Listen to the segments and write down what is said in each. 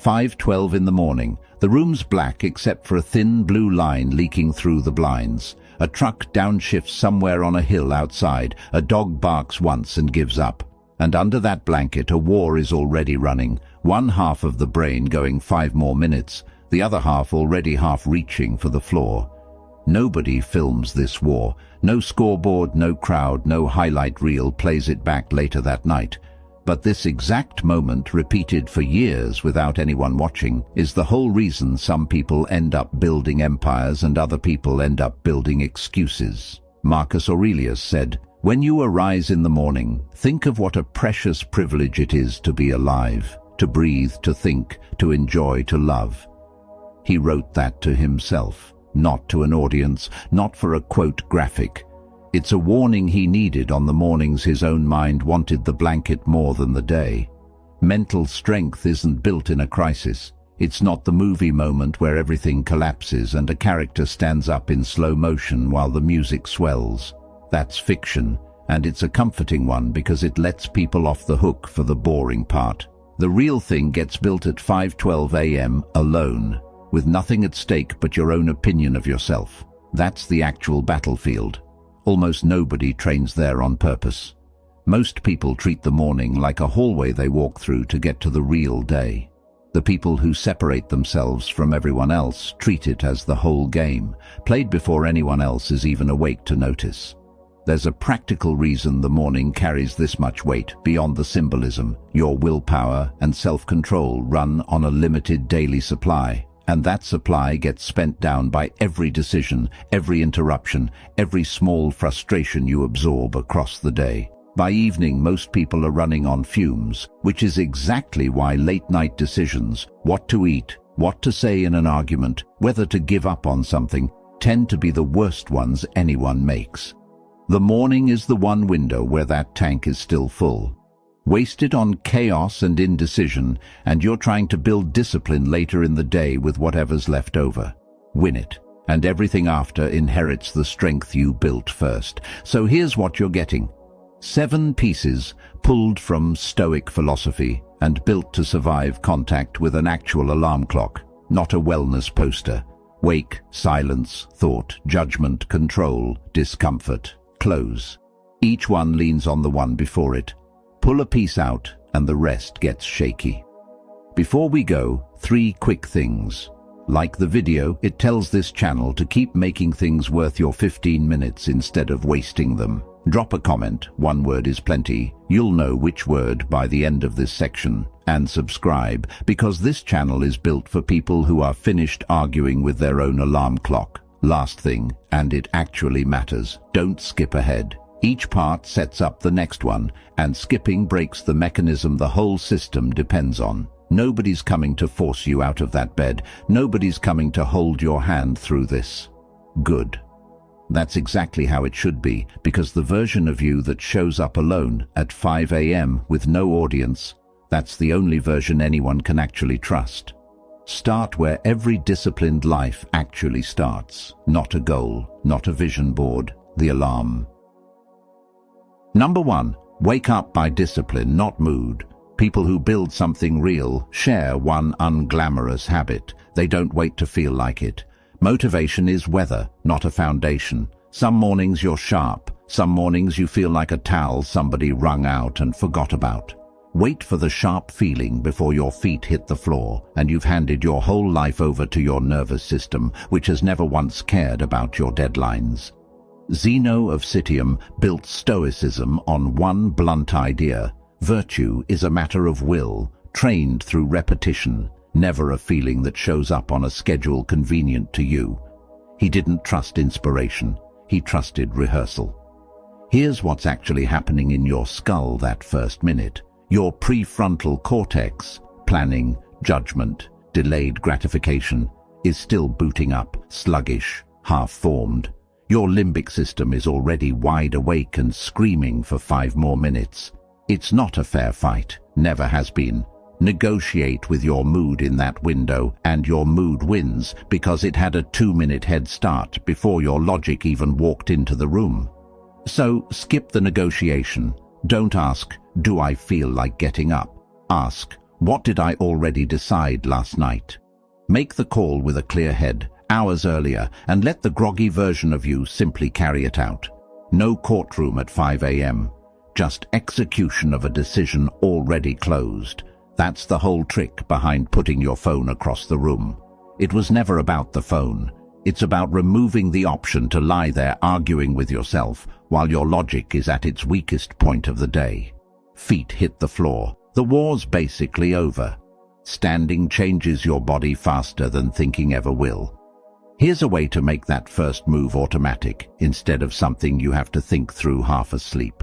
5:12 in the morning. The room's black except for a thin blue line leaking through the blinds. A truck downshifts somewhere on a hill outside. A dog barks once and gives up. And under that blanket a war is already running. One half of the brain going 5 more minutes, the other half already half reaching for the floor. Nobody films this war. No scoreboard, no crowd, no highlight reel plays it back later that night. But this exact moment, repeated for years without anyone watching, is the whole reason some people end up building empires and other people end up building excuses. Marcus Aurelius said, "When you arise in the morning, think of what a precious privilege it is to be alive, to breathe, to think, to enjoy, to love." He wrote that to himself, not to an audience, not for a quote graphic. It's a warning he needed on the mornings his own mind wanted the blanket more than the day. Mental strength isn't built in a crisis. It's not the movie moment where everything collapses and a character stands up in slow motion while the music swells. That's fiction, and it's a comforting one because it lets people off the hook for the boring part. The real thing gets built at 5:12 a.m. alone, with nothing at stake but your own opinion of yourself. That's the actual battlefield. Almost nobody trains there on purpose. Most people treat the morning like a hallway they walk through to get to the real day. The people who separate themselves from everyone else treat it as the whole game, played before anyone else is even awake to notice. There's a practical reason the morning carries this much weight beyond the symbolism. Your willpower and self-control run on a limited daily supply. And that supply gets spent down by every decision, every interruption, every small frustration you absorb across the day. By evening, most people are running on fumes, which is exactly why late-night decisions, what to eat, what to say in an argument, whether to give up on something, tend to be the worst ones anyone makes. The morning is the one window where that tank is still full. Waste it on chaos and indecision, and you're trying to build discipline later in the day with whatever's left over. Win it, and everything after inherits the strength you built first. So here's what you're getting. 7 pieces pulled from Stoic philosophy and built to survive contact with an actual alarm clock, not a wellness poster. Wake, silence, thought, judgment, control, discomfort, close. Each one leans on the one before it. Pull a piece out and the rest gets shaky. Before we go, 3 quick things. Like the video, it tells this channel to keep making things worth your 15 minutes instead of wasting them. Drop a comment, 1 word is plenty. You'll know which word by the end of this section. And subscribe, because this channel is built for people who are finished arguing with their own alarm clock. Last thing, and it actually matters, don't skip ahead. Each part sets up the next one, and skipping breaks the mechanism the whole system depends on. Nobody's coming to force you out of that bed. Nobody's coming to hold your hand through this. Good. That's exactly how it should be, because the version of you that shows up alone at 5 a.m. with no audience, that's the only version anyone can actually trust. Start where every disciplined life actually starts. Not a goal, not a vision board, the alarm. Number 1, wake up by discipline, not mood. People who build something real share one unglamorous habit. They don't wait to feel like it. Motivation is weather, not a foundation. Some mornings you're sharp. Some mornings you feel like a towel somebody wrung out and forgot about. Wait for the sharp feeling before your feet hit the floor, and you've handed your whole life over to your nervous system, which has never once cared about your deadlines. Zeno of Citium built Stoicism on one blunt idea. Virtue is a matter of will, trained through repetition, never a feeling that shows up on a schedule convenient to you. He didn't trust inspiration, he trusted rehearsal. Here's what's actually happening in your skull that first minute. Your prefrontal cortex, planning, judgment, delayed gratification, is still booting up, sluggish, half-formed. Your limbic system is already wide awake and screaming for 5 more minutes. It's not a fair fight, never has been. Negotiate with your mood in that window, and your mood wins because it had a 2-minute head start before your logic even walked into the room. So skip the negotiation. Don't ask, do I feel like getting up? Ask, What did I already decide last night? Make the call with a clear head, hours earlier, and let the groggy version of you simply carry it out. No courtroom at 5 a.m. Just execution of a decision already closed. That's the whole trick behind putting your phone across the room. It was never about the phone. It's about removing the option to lie there arguing with yourself while your logic is at its weakest point of the day. Feet hit the floor. The war's basically over. Standing changes your body faster than thinking ever will. Here's a way to make that first move automatic instead of something you have to think through half asleep.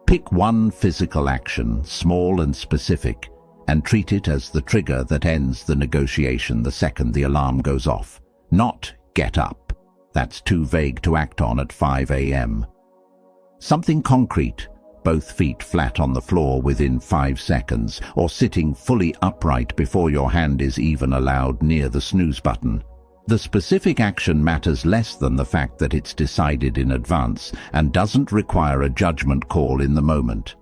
Pick one physical action, small and specific, and treat it as the trigger that ends the negotiation the second the alarm goes off. Not get up. That's too vague to act on at 5 a.m. Something concrete, both feet flat on the floor within 5 seconds, or sitting fully upright before your hand is even allowed near the snooze button. The specific action matters less than the fact that it's decided in advance and doesn't require a judgment call in the moment.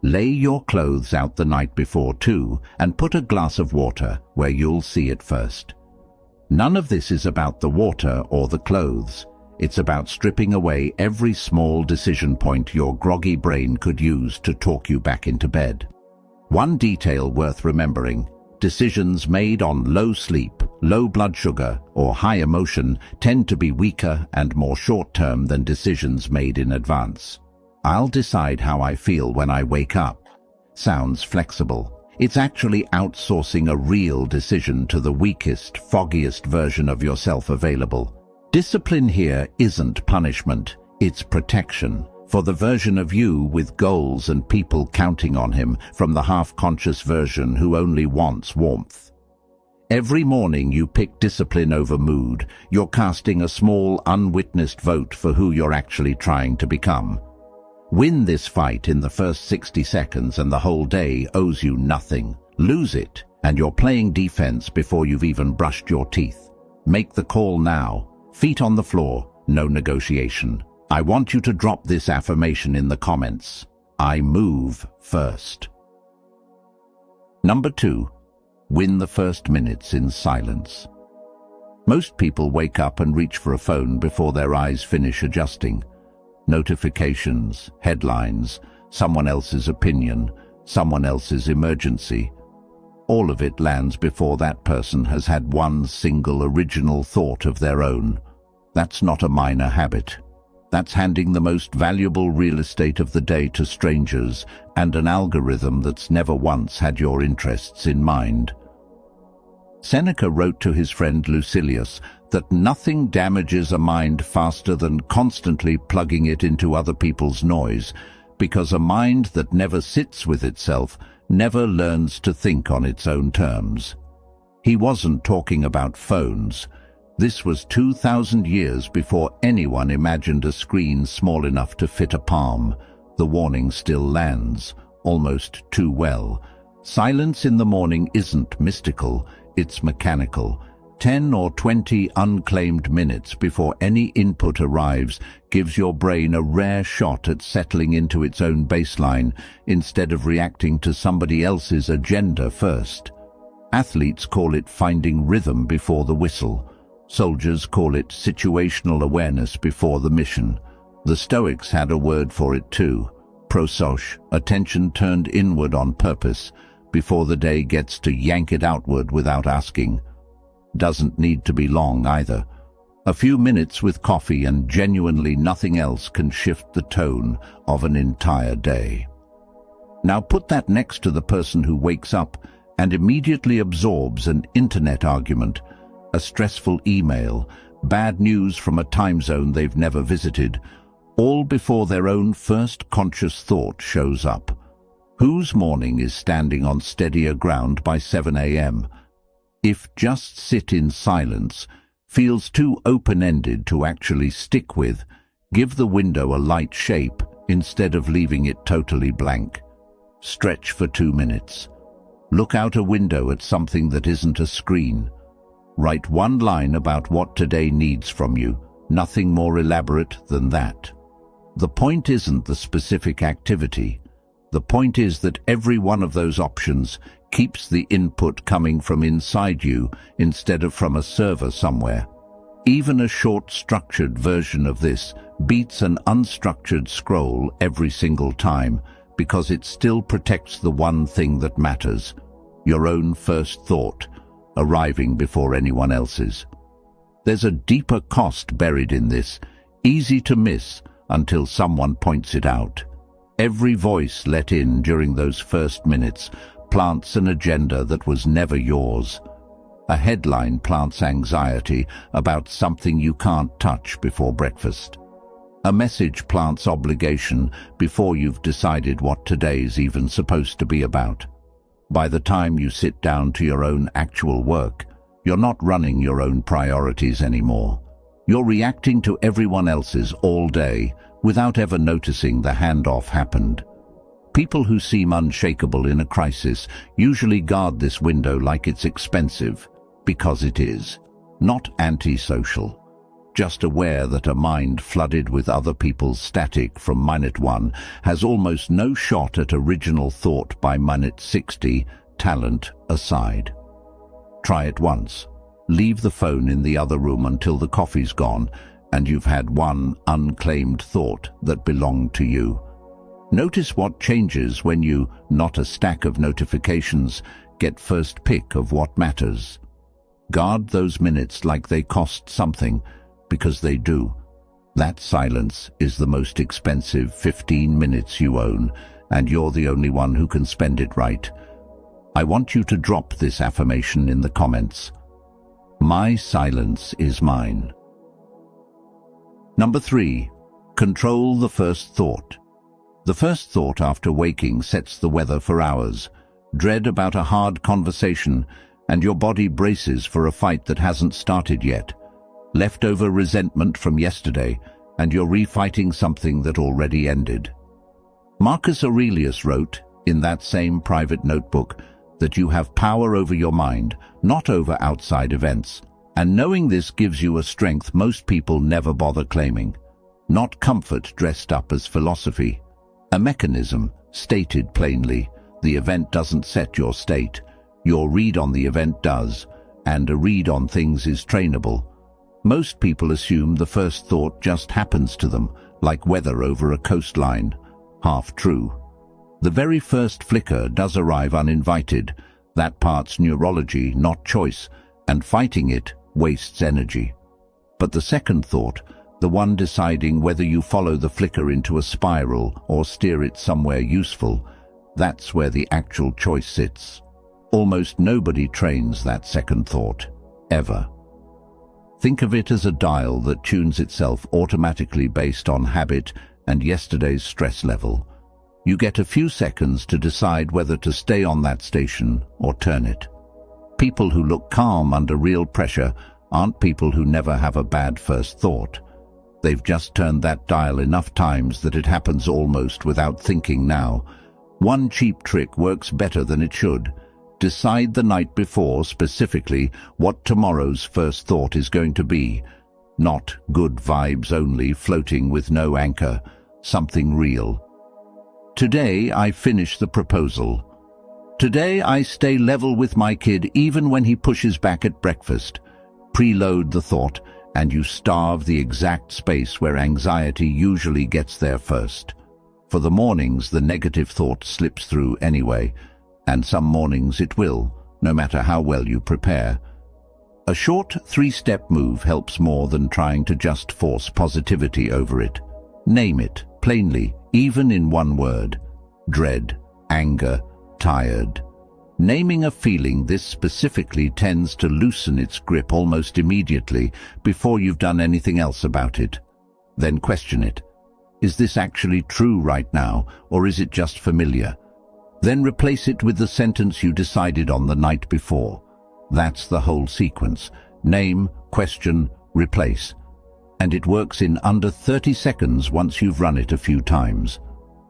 Lay your clothes out the night before too, and put a glass of water where you'll see it first. None of this is about the water or the clothes. It's about stripping away every small decision point your groggy brain could use to talk you back into bed. One detail worth remembering: decisions made on low sleep, low blood sugar, or high emotion tend to be weaker and more short-term than decisions made in advance. I'll decide how I feel when I wake up. Sounds flexible. It's actually outsourcing a real decision to the weakest, foggiest version of yourself available. Discipline here isn't punishment, it's protection. For the version of you with goals and people counting on him, from the half-conscious version who only wants warmth. Every morning you pick discipline over mood. You're casting a small, unwitnessed vote for who you're actually trying to become. Win this fight in the first 60 seconds and the whole day owes you nothing. Lose it, and you're playing defense before you've even brushed your teeth. Make the call now. Feet on the floor, no negotiation. I want you to drop this affirmation in the comments. I move first. Number 2. Win the first minutes in silence. Most people wake up and reach for a phone before their eyes finish adjusting. Notifications, headlines, someone else's opinion, someone else's emergency. All of it lands before that person has had one single original thought of their own. That's not a minor habit. That's handing the most valuable real estate of the day to strangers and an algorithm that's never once had your interests in mind. Seneca wrote to his friend Lucilius that nothing damages a mind faster than constantly plugging it into other people's noise, because a mind that never sits with itself never learns to think on its own terms. He wasn't talking about phones. This was 2,000 years before anyone imagined a screen small enough to fit a palm. The warning still lands, almost too well. Silence in the morning isn't mystical, it's mechanical. 10 or 20 unclaimed minutes before any input arrives gives your brain a rare shot at settling into its own baseline instead of reacting to somebody else's agenda first. Athletes call it finding rhythm before the whistle. Soldiers call it situational awareness before the mission. The Stoics had a word for it too: prosoche, attention turned inward on purpose, before the day gets to yank it outward without asking. Doesn't need to be long either. A few minutes with coffee and genuinely nothing else can shift the tone of an entire day. Now put that next to the person who wakes up and immediately absorbs an internet argument, a stressful email, bad news from a time zone they've never visited, all before their own first conscious thought shows up. Whose morning is standing on steadier ground by 7 a.m.? If just sit in silence feels too open-ended to actually stick with, give the window a light shape instead of leaving it totally blank. Stretch for 2 minutes. Look out a window at something that isn't a screen. Write one line about what today needs from you, nothing more elaborate than that. The point isn't the specific activity. The point is that every one of those options keeps the input coming from inside you instead of from a server somewhere. Even a short, structured version of this beats an unstructured scroll every single time because it still protects the one thing that matters, your own first thought, arriving before anyone else's. There's a deeper cost buried in this, easy to miss until someone points it out. Every voice let in during those first minutes plants an agenda that was never yours. A headline plants anxiety about something you can't touch before breakfast. A message plants obligation before you've decided what today's even supposed to be about. By the time you sit down to your own actual work, you're not running your own priorities anymore. You're reacting to everyone else's all day without ever noticing the handoff happened. People who seem unshakable in a crisis usually guard this window like it's expensive, because it is. Not antisocial. Just aware that a mind flooded with other people's static from minute 1 has almost no shot at original thought by minute 60, talent aside. Try it once. Leave the phone in the other room until the coffee's gone, and you've had one unclaimed thought that belonged to you. Notice what changes when you, not a stack of notifications, get first pick of what matters. Guard those minutes like they cost something, because they do. That silence is the most expensive 15 minutes you own, and you're the only one who can spend it right. I want you to drop this affirmation in the comments. My silence is mine. Number 3. Control the first thought. The first thought after waking sets the weather for hours. Dread about a hard conversation, and your body braces for a fight that hasn't started yet. Leftover resentment from yesterday, and you're refighting something that already ended. Marcus Aurelius wrote, in that same private notebook, that you have power over your mind, not over outside events, and knowing this gives you a strength most people never bother claiming. Not comfort dressed up as philosophy. A mechanism, stated plainly. The event doesn't set your state. Your read on the event does, and a read on things is trainable. Most people assume the first thought just happens to them, like weather over a coastline. Half true. The very first flicker does arrive uninvited. That part's neurology, not choice, and fighting it wastes energy. But the second thought, the one deciding whether you follow the flicker into a spiral or steer it somewhere useful, that's where the actual choice sits. Almost nobody trains that second thought, ever. Think of it as a dial that tunes itself automatically based on habit and yesterday's stress level. You get a few seconds to decide whether to stay on that station or turn it. People who look calm under real pressure aren't people who never have a bad first thought. They've just turned that dial enough times that it happens almost without thinking now. One cheap trick works better than it should. Decide the night before specifically what tomorrow's first thought is going to be. Not good vibes only floating with no anchor. Something real. Today I finish the proposal. Today I stay level with my kid even when he pushes back at breakfast. Preload the thought, and you starve the exact space where anxiety usually gets there first. For the mornings, the negative thought slips through anyway, and some mornings it will, no matter how well you prepare. A short 3-step move helps more than trying to just force positivity over it. Name it, plainly, even in one word. Dread, anger, tired. Naming a feeling this specifically tends to loosen its grip almost immediately before you've done anything else about it. Then question it. Is this actually true right now, or is it just familiar? Then replace it with the sentence you decided on the night before. That's the whole sequence. Name, question, replace. And it works in under 30 seconds once you've run it a few times.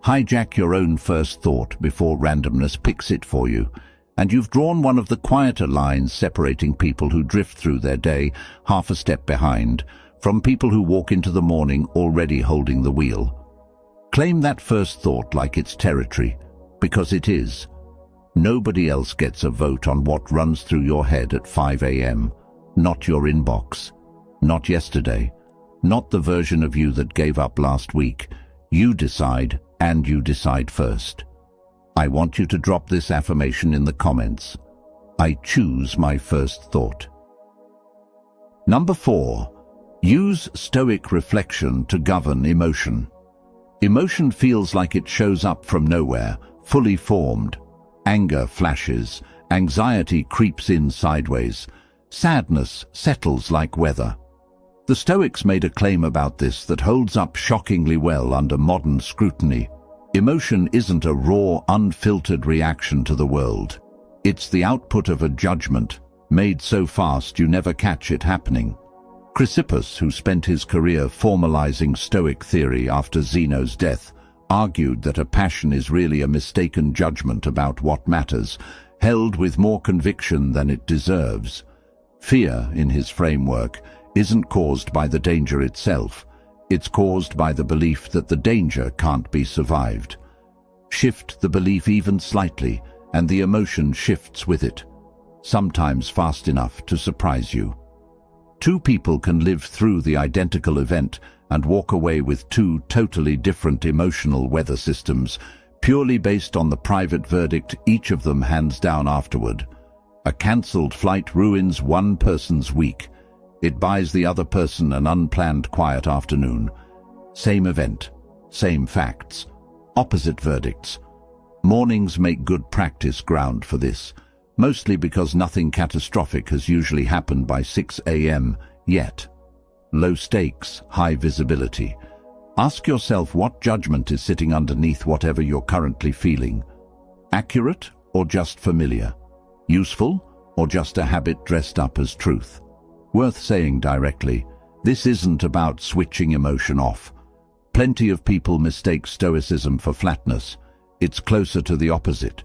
Hijack your own first thought before randomness picks it for you, and you've drawn one of the quieter lines separating people who drift through their day half a step behind, from people who walk into the morning already holding the wheel. Claim that first thought like it's territory, Because it is. Nobody else gets a vote on what runs through your head at 5 a.m. Not your inbox. Not yesterday. Not the version of you that gave up last week. You decide, and you decide first. I want you to drop this affirmation in the comments. I choose my first thought. Number 4. Use Stoic reflection to govern emotion. Emotion feels like it shows up from nowhere, fully formed. Anger flashes, anxiety creeps in sideways, sadness settles like weather. The Stoics made a claim about this that holds up shockingly well under modern scrutiny. Emotion isn't a raw, unfiltered reaction to the world. It's the output of a judgment, made so fast you never catch it happening. Chrysippus, who spent his career formalizing Stoic theory after Zeno's death, argued that a passion is really a mistaken judgment about what matters, held with more conviction than it deserves. Fear, in his framework, isn't caused by the danger itself. It's caused by the belief that the danger can't be survived. Shift the belief even slightly, and the emotion shifts with it, sometimes fast enough to surprise you. Two people can live through the identical event and walk away with two totally different emotional weather systems, purely based on the private verdict each of them hands down afterward. A cancelled flight ruins one person's week. It buys the other person an unplanned quiet afternoon. Same event, same facts, opposite verdicts. Mornings make good practice ground for this, mostly because nothing catastrophic has usually happened by 6 a.m. yet. Low stakes, high visibility. Ask yourself what judgment is sitting underneath whatever you're currently feeling. Accurate or just familiar? Useful or just a habit dressed up as truth? Worth saying directly, this isn't about switching emotion off. Plenty of people mistake Stoicism for flatness. It's closer to the opposite.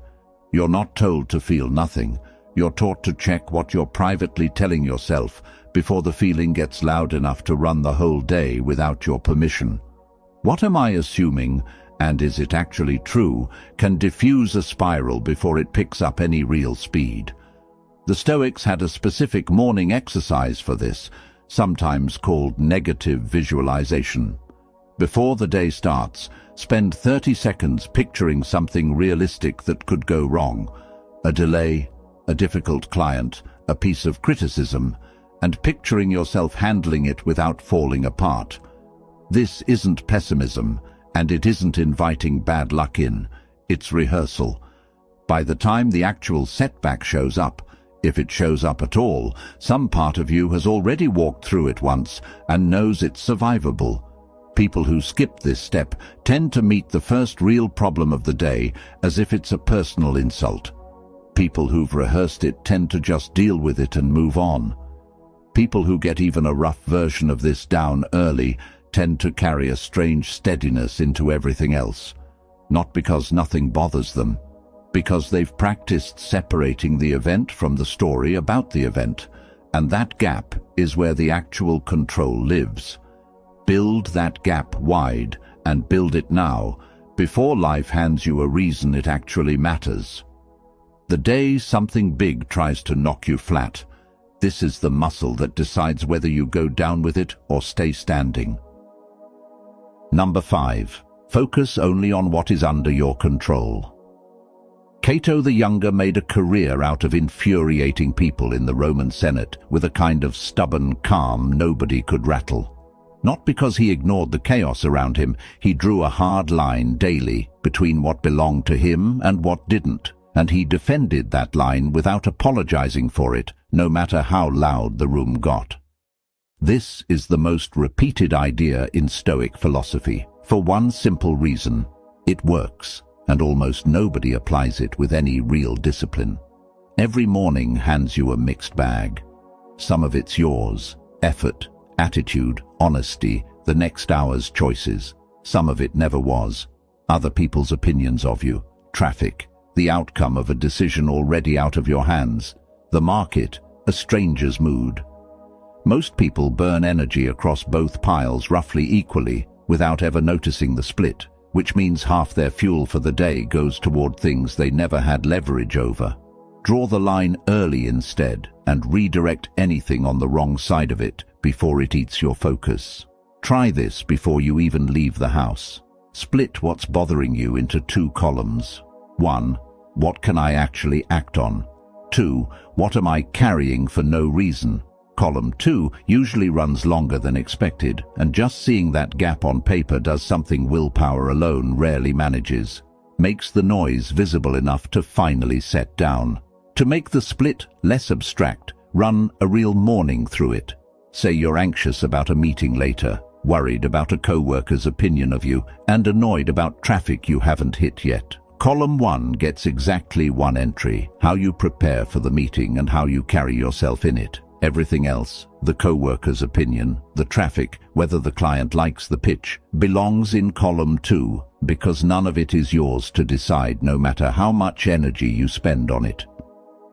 You're not told to feel nothing. You're taught to check what you're privately telling yourself before the feeling gets loud enough to run the whole day without your permission. What am I assuming, and is it actually true, can diffuse a spiral before it picks up any real speed. The Stoics had a specific morning exercise for this, sometimes called negative visualization. Before the day starts, spend 30 seconds picturing something realistic that could go wrong. A delay, a difficult client, a piece of criticism, and picturing yourself handling it without falling apart. This isn't pessimism, and it isn't inviting bad luck in. It's rehearsal. By the time the actual setback shows up, if it shows up at all, some part of you has already walked through it once and knows it's survivable. People who skip this step tend to meet the first real problem of the day as if it's a personal insult. People who've rehearsed it tend to just deal with it and move on. People who get even a rough version of this down early tend to carry a strange steadiness into everything else. Not because nothing bothers them, because they've practiced separating the event from the story about the event, and that gap is where the actual control lives. Build that gap wide, and build it now, before life hands you a reason it actually matters. The day something big tries to knock you flat, this is the muscle that decides whether you go down with it or stay standing. Number 5. Focus only on what is under your control. Cato the Younger made a career out of infuriating people in the Roman Senate with a kind of stubborn calm nobody could rattle. Not because he ignored the chaos around him, he drew a hard line daily between what belonged to him and what didn't, and he defended that line without apologizing for it, no matter how loud the room got. This is the most repeated idea in Stoic philosophy, for one simple reason: it works, and almost nobody applies it with any real discipline. Every morning hands you a mixed bag. Some of it's yours: effort, attitude, honesty, the next hour's choices. Some of it never was: other people's opinions of you, traffic, the outcome of a decision already out of your hands, the market, a stranger's mood. Most people burn energy across both piles roughly equally without ever noticing the split, which means half their fuel for the day goes toward things they never had leverage over. Draw the line early instead and redirect anything on the wrong side of it before it eats your focus. Try this before you even leave the house. Split what's bothering you into 2 columns. 1. What can I actually act on? 2. What am I carrying for no reason? Column 2 usually runs longer than expected, and just seeing that gap on paper does something willpower alone rarely manages. Makes the noise visible enough to finally set down. To make the split less abstract, run a real morning through it. Say you're anxious about a meeting later, worried about a co-worker's opinion of you, and annoyed about traffic you haven't hit yet. Column 1 gets exactly 1 entry, how you prepare for the meeting and how you carry yourself in it. Everything else, the co-worker's opinion, the traffic, whether the client likes the pitch, belongs in column 2, because none of it is yours to decide no matter how much energy you spend on it.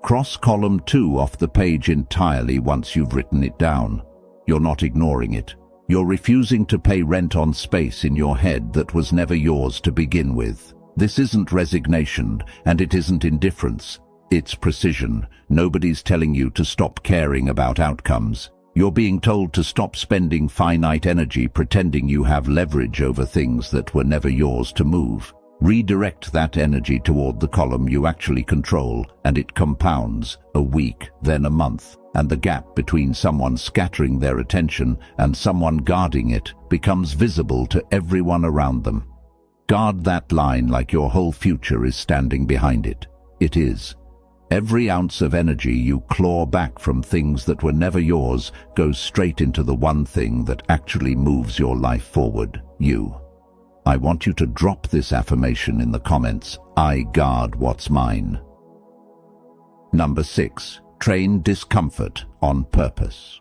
Cross column 2 off the page entirely once you've written it down. You're not ignoring it. You're refusing to pay rent on space in your head that was never yours to begin with. This isn't resignation, and it isn't indifference. It's precision. Nobody's telling you to stop caring about outcomes. You're being told to stop spending finite energy pretending you have leverage over things that were never yours to move. Redirect that energy toward the column you actually control, and it compounds, a week, then a month, and the gap between someone scattering their attention and someone guarding it becomes visible to everyone around them. Guard that line like your whole future is standing behind it. It is. Every ounce of energy you claw back from things that were never yours goes straight into the one thing that actually moves your life forward, you. I want you to drop this affirmation in the comments. I guard what's mine. Number 6. Train discomfort on purpose.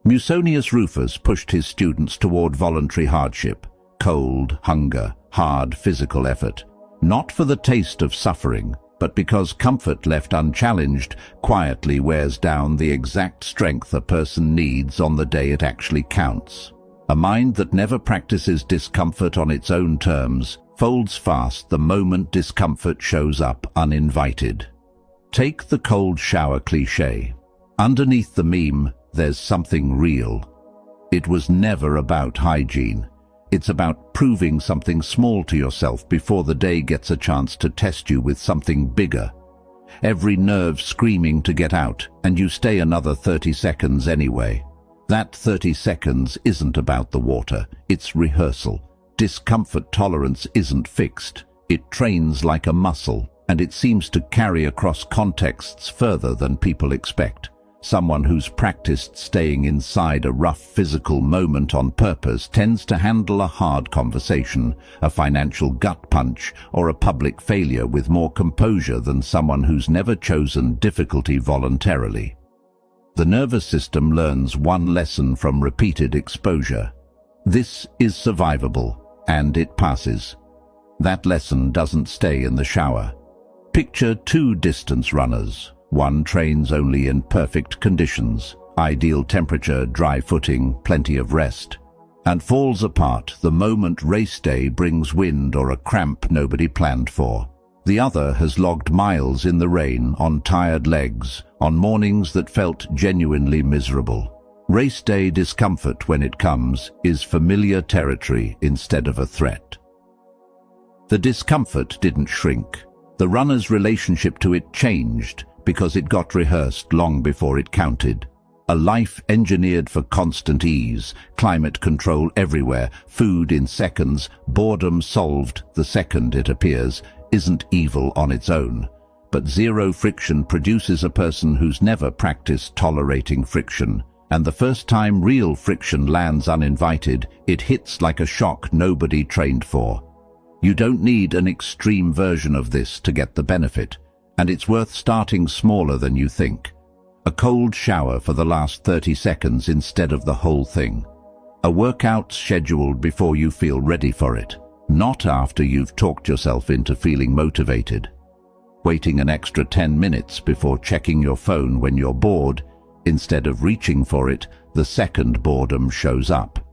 Musonius Rufus pushed his students toward voluntary hardship, cold, hunger, hard physical effort, not for the taste of suffering, but because comfort left unchallenged quietly wears down the exact strength a person needs on the day it actually counts. A mind that never practices discomfort on its own terms folds fast the moment discomfort shows up uninvited. Take the cold shower cliché. Underneath the meme, there's something real. It was never about hygiene. It's about proving something small to yourself before the day gets a chance to test you with something bigger. Every nerve screaming to get out, and you stay another 30 seconds anyway. That 30 seconds isn't about the water, it's rehearsal. Discomfort tolerance isn't fixed. It trains like a muscle, and it seems to carry across contexts further than people expect. Someone who's practiced staying inside a rough physical moment on purpose tends to handle a hard conversation, a financial gut punch, or a public failure with more composure than someone who's never chosen difficulty voluntarily. The nervous system learns one lesson from repeated exposure. This is survivable, and it passes. That lesson doesn't stay in the shower. Picture 2 distance runners. One trains only in perfect conditions, ideal temperature, dry footing, plenty of rest, and falls apart the moment race day brings wind or a cramp nobody planned for. The other has logged miles in the rain, on tired legs, on mornings that felt genuinely miserable. Race day discomfort, when it comes, is familiar territory instead of a threat. The discomfort didn't shrink. The runner's relationship to it changed because it got rehearsed long before it counted. A life engineered for constant ease, climate control everywhere, food in seconds, boredom solved the second it appears, isn't evil on its own. But zero friction produces a person who's never practiced tolerating friction. And the first time real friction lands uninvited, it hits like a shock nobody trained for. You don't need an extreme version of this to get the benefit, and it's worth starting smaller than you think. A cold shower for the last 30 seconds instead of the whole thing. A workout scheduled before you feel ready for it, not after you've talked yourself into feeling motivated. Waiting an extra 10 minutes before checking your phone when you're bored, instead of reaching for it, the second boredom shows up.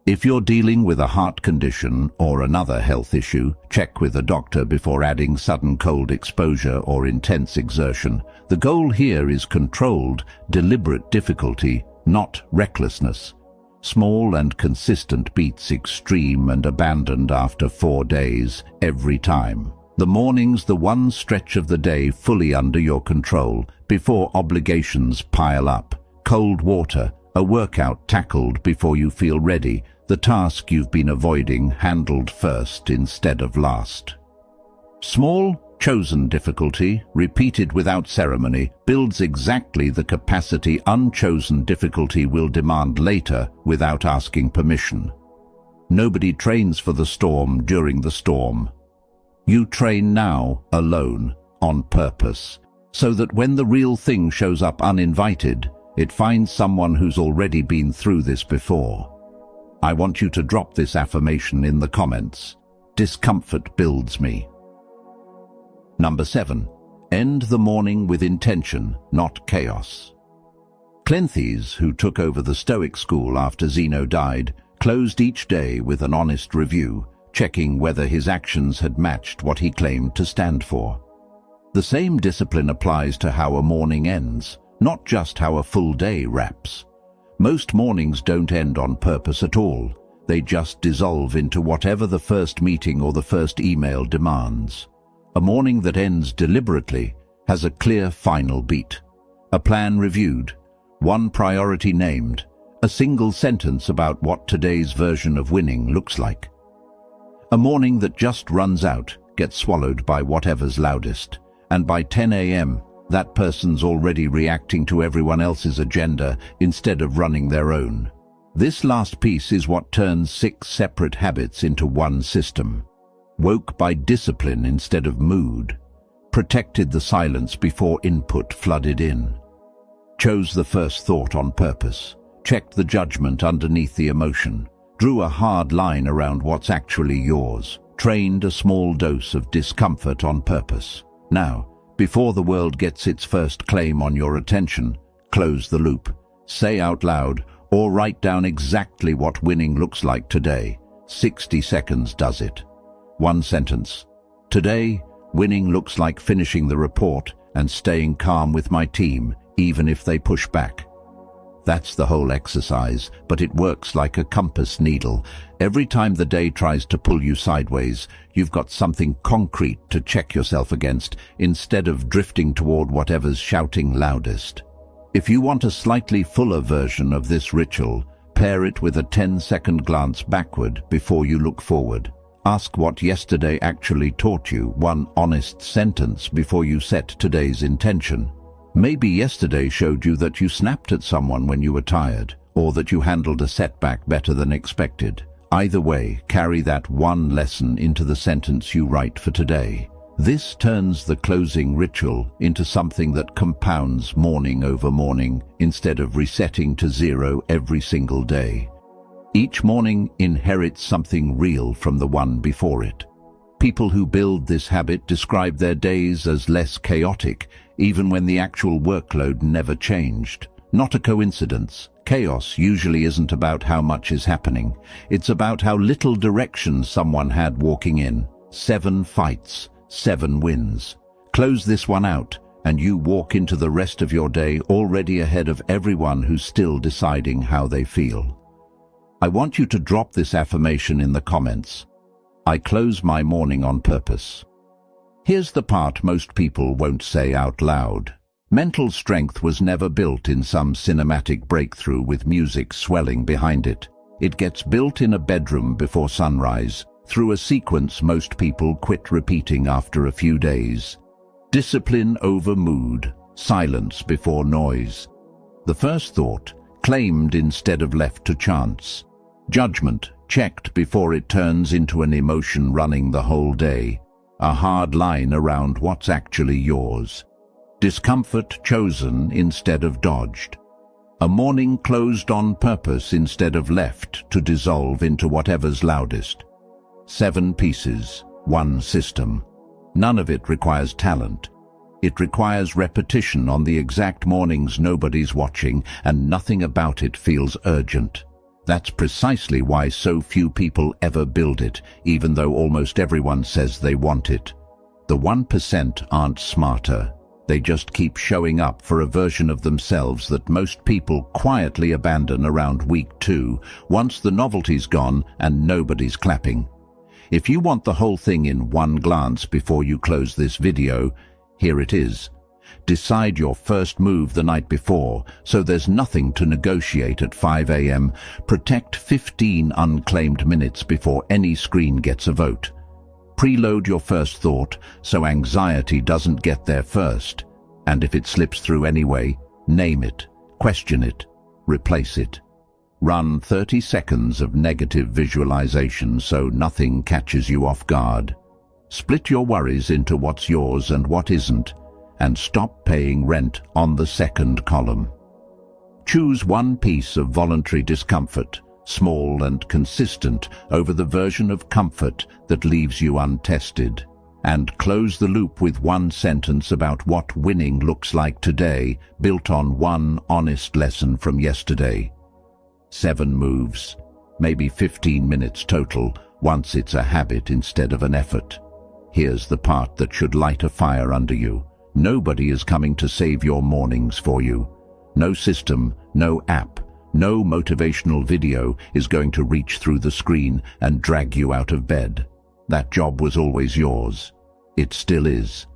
If you're dealing with a heart condition or another health issue, check with a doctor before adding sudden cold exposure or intense exertion. The goal here is controlled, deliberate difficulty, not recklessness. Small and consistent beats extreme and abandoned after 4 days, every time. The morning's the one stretch of the day fully under your control, before obligations pile up. Cold water, a workout tackled before you feel ready, the task you've been avoiding handled first instead of last. Small, chosen difficulty, repeated without ceremony, builds exactly the capacity unchosen difficulty will demand later without asking permission. Nobody trains for the storm during the storm. You train now, alone, on purpose, so that when the real thing shows up uninvited, it finds someone who's already been through this before. I want you to drop this affirmation in the comments. Discomfort builds me. Number 7. End the morning with intention, not chaos. Cleanthes, who took over the Stoic school after Zeno died, closed each day with an honest review, checking whether his actions had matched what he claimed to stand for. The same discipline applies to how a morning ends, not just how a full day wraps. Most mornings don't end on purpose at all. They just dissolve into whatever the first meeting or the first email demands. A morning that ends deliberately has a clear final beat. A plan reviewed, one priority named, a single sentence about what today's version of winning looks like. A morning that just runs out, gets swallowed by whatever's loudest, and by 10 a.m., that person's already reacting to everyone else's agenda instead of running their own. This last piece is what turns 6 separate habits into one system. Woke by discipline instead of mood. Protected the silence before input flooded in. Chose the first thought on purpose. Checked the judgment underneath the emotion. Drew a hard line around what's actually yours. Trained a small dose of discomfort on purpose. Now, before the world gets its first claim on your attention, close the loop. Say out loud or write down exactly what winning looks like today. 60 seconds does it. One sentence. Today, winning looks like finishing the report and staying calm with my team, even if they push back. That's the whole exercise, but it works like a compass needle. Every time the day tries to pull you sideways, you've got something concrete to check yourself against, instead of drifting toward whatever's shouting loudest. If you want a slightly fuller version of this ritual, pair it with a 10-second glance backward before you look forward. Ask what yesterday actually taught you, one honest sentence before you set today's intention. Maybe yesterday showed you that you snapped at someone when you were tired, or that you handled a setback better than expected. Either way, carry that one lesson into the sentence you write for today. This turns the closing ritual into something that compounds morning over morning, instead of resetting to 0 every single day. Each morning inherits something real from the one before it. People who build this habit describe their days as less chaotic, even when the actual workload never changed. Not a coincidence. Chaos usually isn't about how much is happening. It's about how little direction someone had walking in. 7 fights, 7 wins. Close this one out, and you walk into the rest of your day already ahead of everyone who's still deciding how they feel. I want you to drop this affirmation in the comments. I close my morning on purpose. Here's the part most people won't say out loud. Mental strength was never built in some cinematic breakthrough with music swelling behind it. It gets built in a bedroom before sunrise, through a sequence most people quit repeating after a few days. Discipline over mood, silence before noise. The first thought, claimed instead of left to chance. Judgment, checked before it turns into an emotion running the whole day. A hard line around what's actually yours. Discomfort chosen instead of dodged. A morning closed on purpose instead of left to dissolve into whatever's loudest. 7 pieces, 1 system. None of it requires talent. It requires repetition on the exact mornings nobody's watching, and nothing about it feels urgent. That's precisely why so few people ever build it, even though almost everyone says they want it. The 1% aren't smarter. They just keep showing up for a version of themselves that most people quietly abandon around week 2, once the novelty's gone and nobody's clapping. If you want the whole thing in one glance before you close this video, here it is. Decide your first move the night before, so there's nothing to negotiate at 5 a.m. Protect 15 unclaimed minutes before any screen gets a vote. Preload your first thought so anxiety doesn't get there first. And if it slips through anyway, name it, question it, replace it. Run 30 seconds of negative visualization so nothing catches you off guard. Split your worries into what's yours and what isn't, and stop paying rent on the second column. Choose one piece of voluntary discomfort, small and consistent, over the version of comfort that leaves you untested, and close the loop with one sentence about what winning looks like today, built on one honest lesson from yesterday. 7 moves, maybe 15 minutes total, once it's a habit instead of an effort. Here's the part that should light a fire under you. Nobody is coming to save your mornings for you. No system, no app, no motivational video is going to reach through the screen and drag you out of bed. That job was always yours. It still is.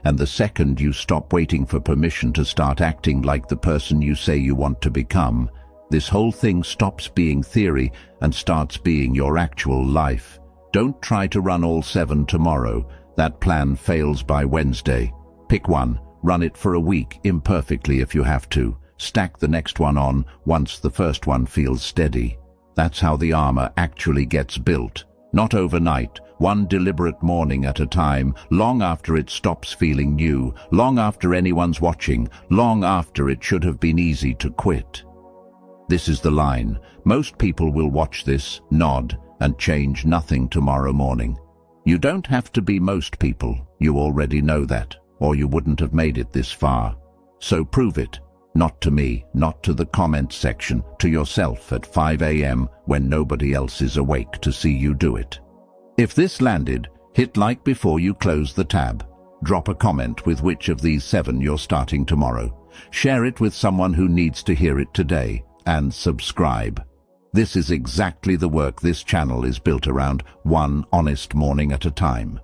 And the second you stop waiting for permission to start acting like the person you say you want to become, this whole thing stops being theory and starts being your actual life. Don't try to run all 7 tomorrow. That plan fails by Wednesday. Pick one, run it for a week, imperfectly if you have to. Stack the next one on once the first one feels steady. That's how the armor actually gets built. Not overnight, one deliberate morning at a time, long after it stops feeling new, long after anyone's watching, long after it should have been easy to quit. This is the line. Most people will watch this, nod, and change nothing tomorrow morning. You don't have to be most people. You already know that, or you wouldn't have made it this far. So prove it. Not to me, not to the comments section, to yourself at 5 a.m. when nobody else is awake to see you do it. If this landed, hit like before you close the tab. Drop a comment with which of these 7 you're starting tomorrow. Share it with someone who needs to hear it today. And subscribe. This is exactly the work this channel is built around, one honest morning at a time.